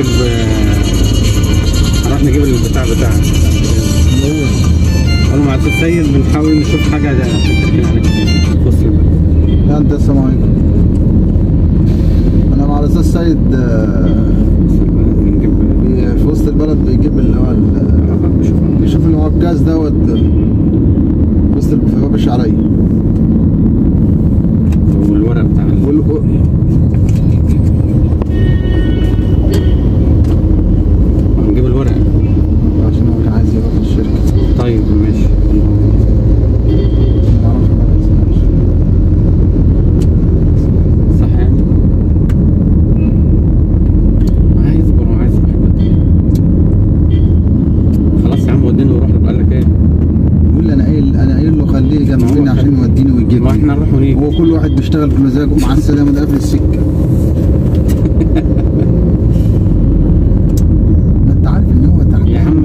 نجيب هنروح نجيب البتاع بتاعنا قالوا مع الاستاذ سيد بنحاول نشوف حاجه تركن عليك في وسط البلد. لا انت السلام عليكم. انا مع الاستاذ سيد بنجيب في وسط البلد بيجيب اللي هو بيشوف اللي هو الجاز دوت وسط في باب الشعريه والورق بتاع هنجيب الورق عشان هو كان عايز يروح الشركه. طيب ماشي. صح يعني عايز بروح عايز خلاص يا عم وديني وروح له. قال لك ايه؟ بيقول لي انا قايل له خليه جنب مني عشان يوديني ويجيبني. ما احنا نروح ونيجي. هو كل واحد بيشتغل بمزاجه. مع السلامه ده قبل السكه. ما انت عارف ان هو تحت يا عم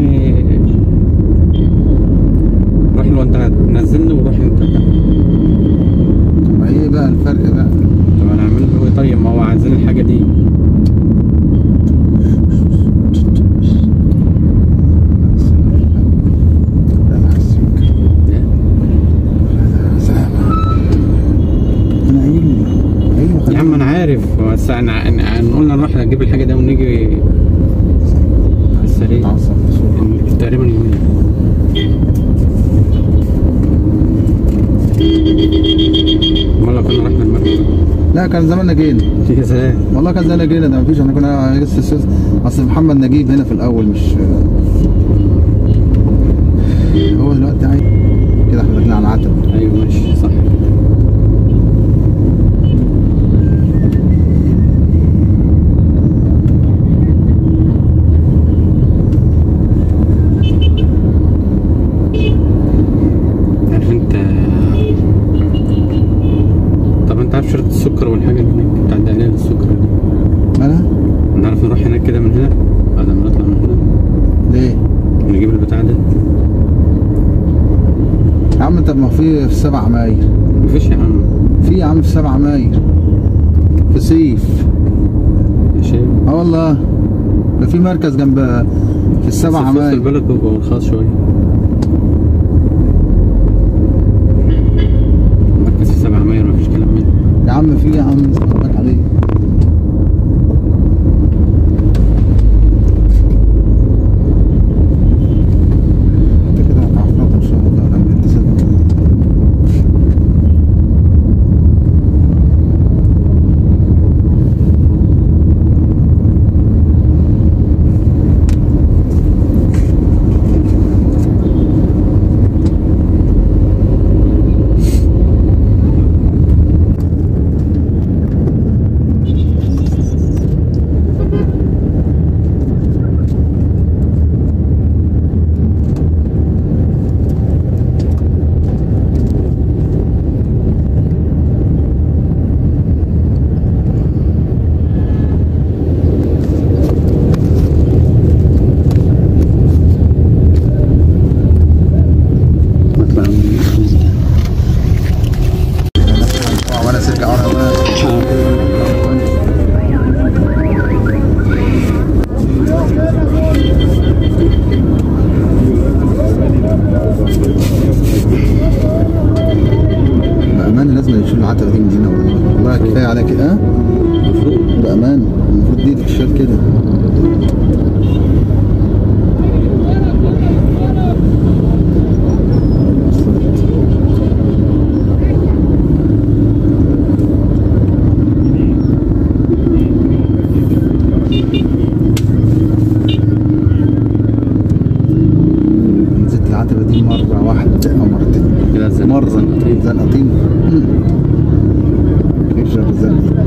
روح له انت هتنزلني وروح انت. ما ايه بقى الفرق بقى؟ طب انا هعمل له ايه؟ طيب ما هو عايزين الحاجه دي. يا عم انا عارف بس انا قلنا نروح نجيب الحاجه دي ونيجي في السريع تقريبا يومين. امال لو كنا رحنا المركز؟ لا كان زماننا جينا. يا سلام والله كان زماننا جينا. ده مفيش. احنا كنا لسه اصل محمد نجيب هنا في الاول مش هو دلوقتي عايز كده. احنا داخلين على العتب. ايوه ماشي صح. عارف شرطة السكر والحاجة اللي هناك بتاع الدهلية للسكر دي؟ مالها؟ نعرف نروح هناك كده من هنا بعد ما نطلع من هنا. ليه؟ نجيب البتاع ده. يا عم طب ما في 7 مايو. مفيش يا عم. في يا عم في 7 مايو في سيف. ماشي. والله ده في مركز جنب في 7 مايو. في البلد بيبقى مرخص شوية. مركز في 7 مايو مفيش كلام منه. يا عم في يا عم اسمعك عليه. انت كده هتعرفنا ان شاء الله لما نتصل. بأمانة لازم يشيلوا العتبة دي من هنا. والله كفاية على كده. بأمانة المفروض دي تتشال كده. نزلت العتبة دي مرة واحدة أو مرتين. مرة زنقطين. يشرب الزنقطين.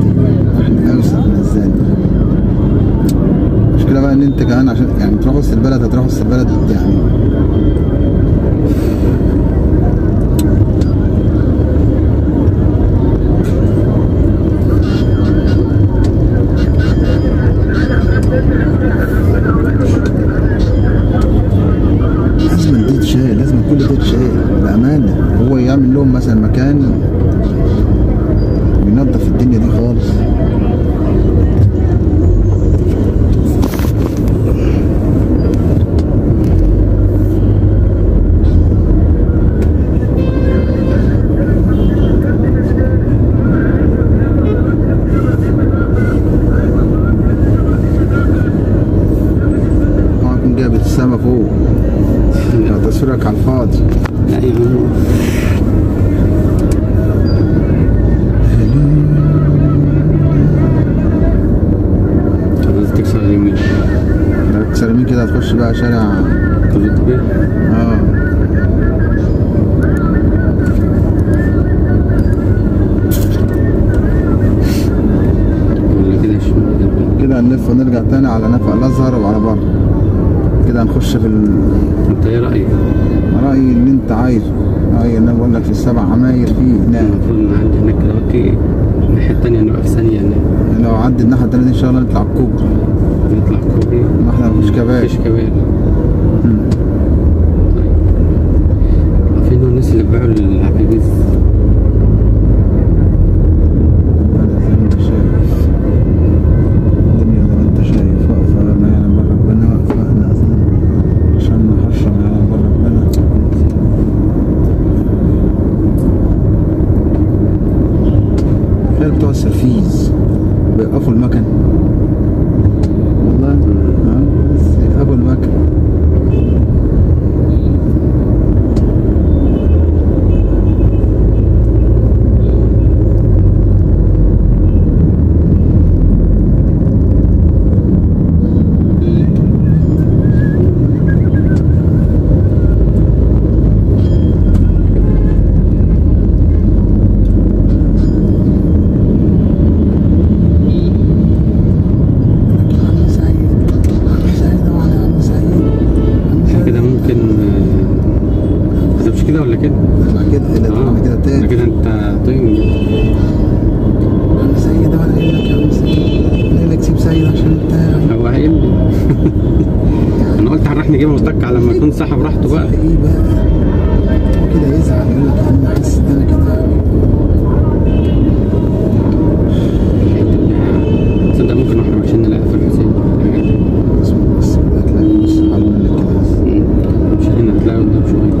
احنا أوسع من الزنقطين. المشكلة بقى إن أنت كمان عشان يعني تروح وسط البلد هتروح وسط البلد يعني. لازم دي تشال. لازم كل ده تشال بأمانة. هو يعمل لهم مثلا مكان ينظف الدنيا دي خالص. تصويرك على الفاضي. لا يا عم. خلاص تكسر اليمين. تكسر اليمين كده هتخش بقى شارع كوزوتبي. ولا كده شمال. كده هنلف ونرجع تاني على نفق الازهر وعلى بره. كده هنخش في انت ايه رأيك؟ رأيي اللي انت عايزه. رأيي انا بقول لك في السبع عماير فيه هناك. المفروض نعدي هناك دلوقتي الناحية التانية نوقف ثانية هناك. لو عدي الناحية التانية دي ان شاء الله نطلع الكوبري. نطلع كوبري. ما احنا مفيش كباري. مفيش كباري. طيب. فين الناس اللي باعوا العبيبيز؟ زي ما انت شايف الدنيا زي ما انت شايف واقفة ما يعلم بره ربنا. واقفة احنا اصلا عشان نحشر ما يعلم بره ربنا. تخيل بتوع السرفيز بيوقفوا المكن والله. يوقفوا المكن. كده ولا كده؟ كده كده تاني. كده انت طين. عم سيد ولا قايل لك يا عم سيد؟ قايل لك سيب سيد عشان انت هو قايل لي. انا قلت هنروح نجيبه متك على لما يكون صاحب راحته بقى. ايه بقى؟ هو كده يزعل يقول لك يا عم حاسس ان انا كده. تصدق ممكن واحنا ماشيين نلاقي في الحسين. بس هتلاقي نص حل منك كده. مش هنا هتلاقي قدام شويه.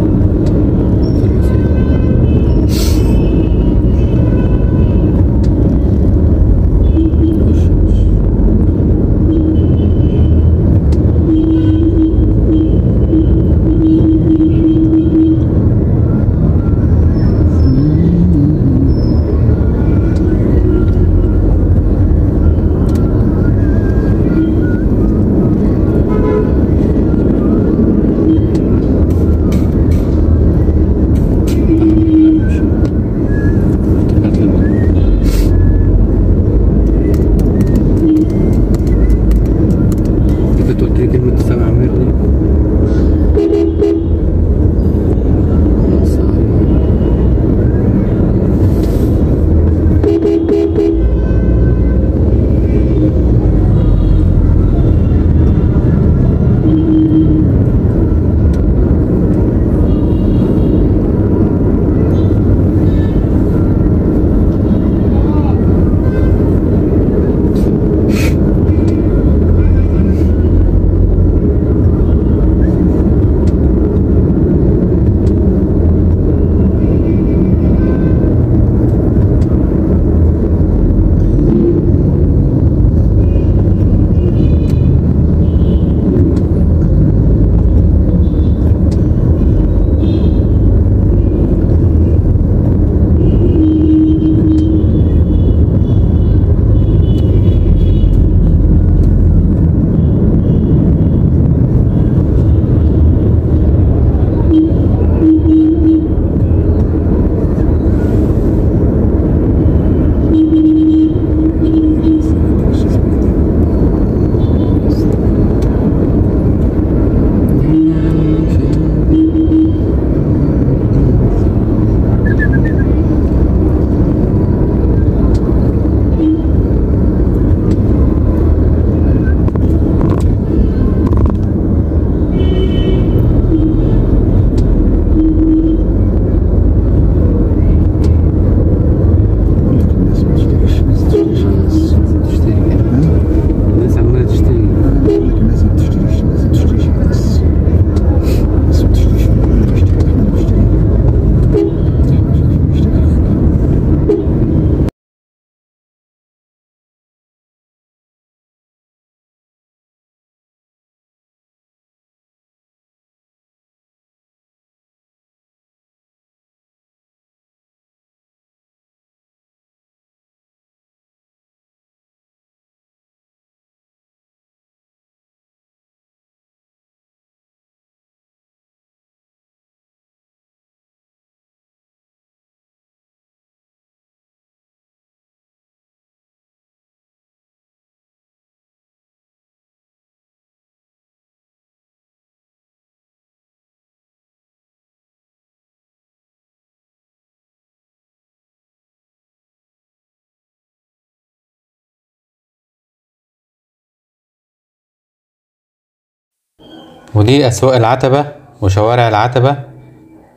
ودي أسواق العتبة وشوارع العتبة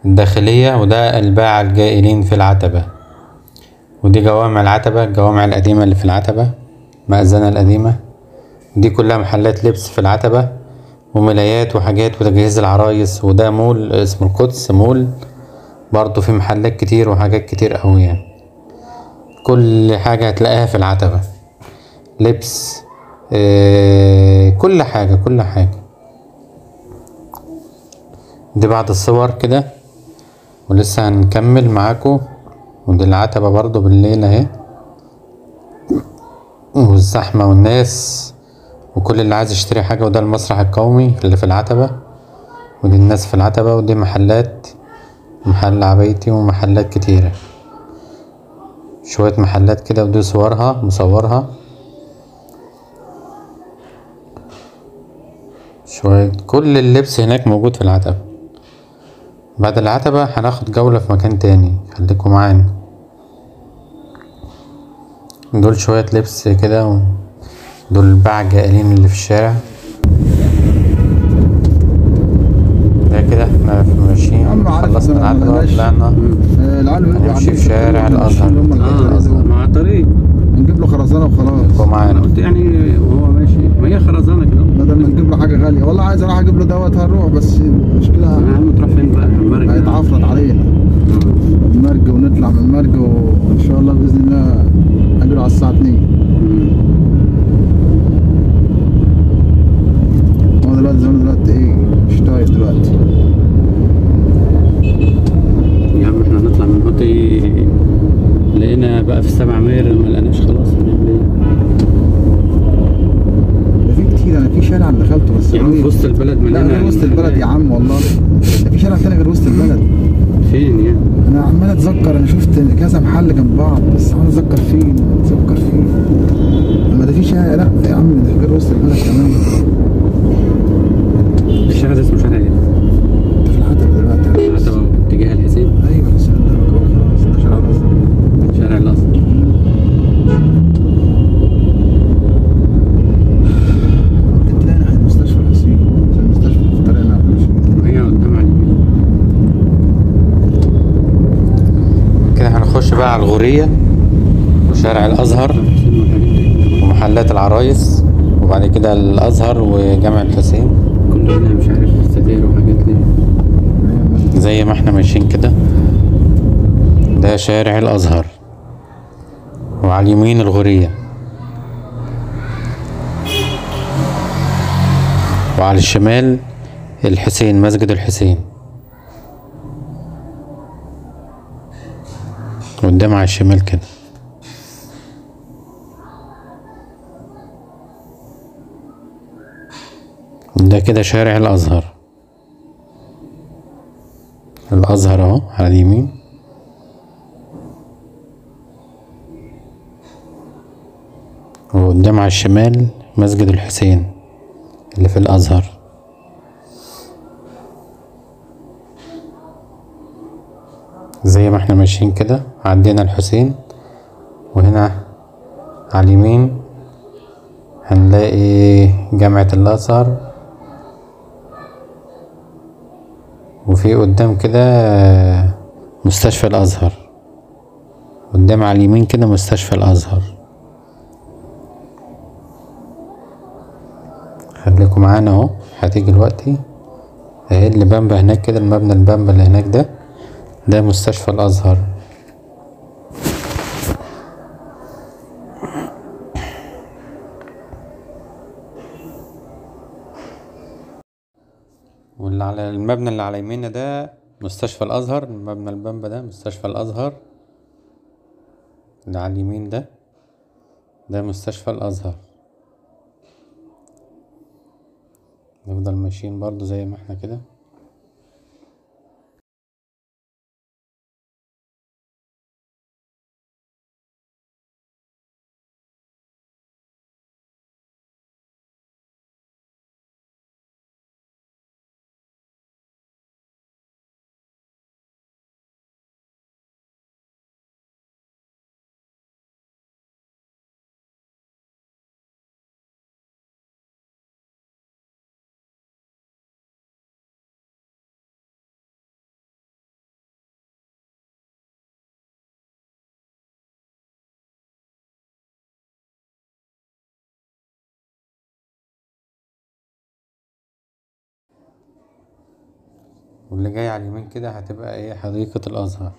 الداخلية، وده الباعة الجائلين في العتبة. ودي جوامع العتبة، الجوامع القديمة اللي في العتبة، مأذنة القديمة. دي كلها محلات لبس في العتبة وملايات وحاجات وتجهيز العرايس. وده مول اسمه القدس مول، برضو في محلات كتير وحاجات كتير أوي يعني. كل حاجة هتلاقيها في العتبة، لبس، كل حاجة كل حاجة. دي بعض الصور كده ولسه هنكمل معاكم. ودي العتبة برضو بالليل اهي، والزحمة والناس وكل اللي عايز يشتري حاجة. وده المسرح القومي اللي في العتبة، ودي الناس في العتبة. ودي محلات، محل عبايتي ومحلات كتيرة، شوية محلات كده. ودي صورها مصورها شوية. كل اللبس هناك موجود في العتبة. بعد العتبة هناخد جولة في مكان تاني، خليكم معانا. دول شوية لبس كده، دول الباعة الجائلين اللي في الشارع ده. كده احنا ماشيين، خلصنا العتبة وطلعنا هنمشي في شارع الأزهر. مع الطريق نجيب له خرزانه وخلاص. معانا قلت يعني وهو ماشي، ما هي خرزانه كده بدل ما نجيب له حاجه غاليه. والله عايز اروح اجيب له دوت هنروح، بس المشكله تروح فين بقى؟ المرج هيتعفرت علينا. المرج ونطلع من المرج، وان شاء الله باذن الله اجي له على الساعه 2. هو دلوقتي زمان دلوقتي ايه، مش طايق دلوقتي. يا عم احنا نطلع من هوتي، لقينا بقى في 7 ماير ما لقيناش، خلاص هنعمل ايه؟ ده في كتير. انا في شارع انا دخلته بس يا عم في وسط البلد مليانة. لا غير وسط البلد يا عم والله. ده في شارع تاني غير وسط البلد. فين يعني؟ انا عمال اتذكر، انا شفت كذا محل جنب بعض بس عمال اتذكر فين. اما ده في شارع، لا يا عم ده غير وسط البلد كمان. الشارع ده اسمه شارع ايه؟ انت في العتبة دلوقتي. العتبة اتجاه الحسين؟ ايوه بس قدامك اهو خلاص، ده شارع الازهر. شارع الازهر. ممكن تلاقي ناحية مستشفى الحسين، زي المستشفى في طريقنا وهي قدام على اليمين كده. هنخش بقى على الغورية وشارع الازهر ومحلات العرايس، وبعد كده الازهر وجامع الحسين. كلنا مش عارف ستاير وحاجات ليه زي ما احنا ماشيين كده. ده شارع الازهر، وعلى اليمين الغورية، وعلى الشمال الحسين، مسجد الحسين. قدام على الشمال كده. ده كده شارع الازهر. الازهر اهو على اليمين، وقدام على الشمال مسجد الحسين اللي في الازهر. زي ما احنا ماشيين كده عدينا الحسين، وهنا على اليمين هنلاقي جامعة الازهر، وفي قدام كده مستشفى الازهر. قدام على اليمين كده مستشفى الازهر. خليكم معانا اهو، هتيجي دلوقتي اهي اللي بامبا هناك كده، المبنى البامبا اللي هناك ده مستشفى الازهر. واللي على المبنى اللي على يميننا ده مستشفى الازهر. المبنى البامبا ده مستشفى الازهر، اللي على اليمين ده مستشفى الازهر. نفضل ماشيين برضو زي ما احنا كده. واللي جاي على اليمين كده هتبقى ايه حديقة الازهر.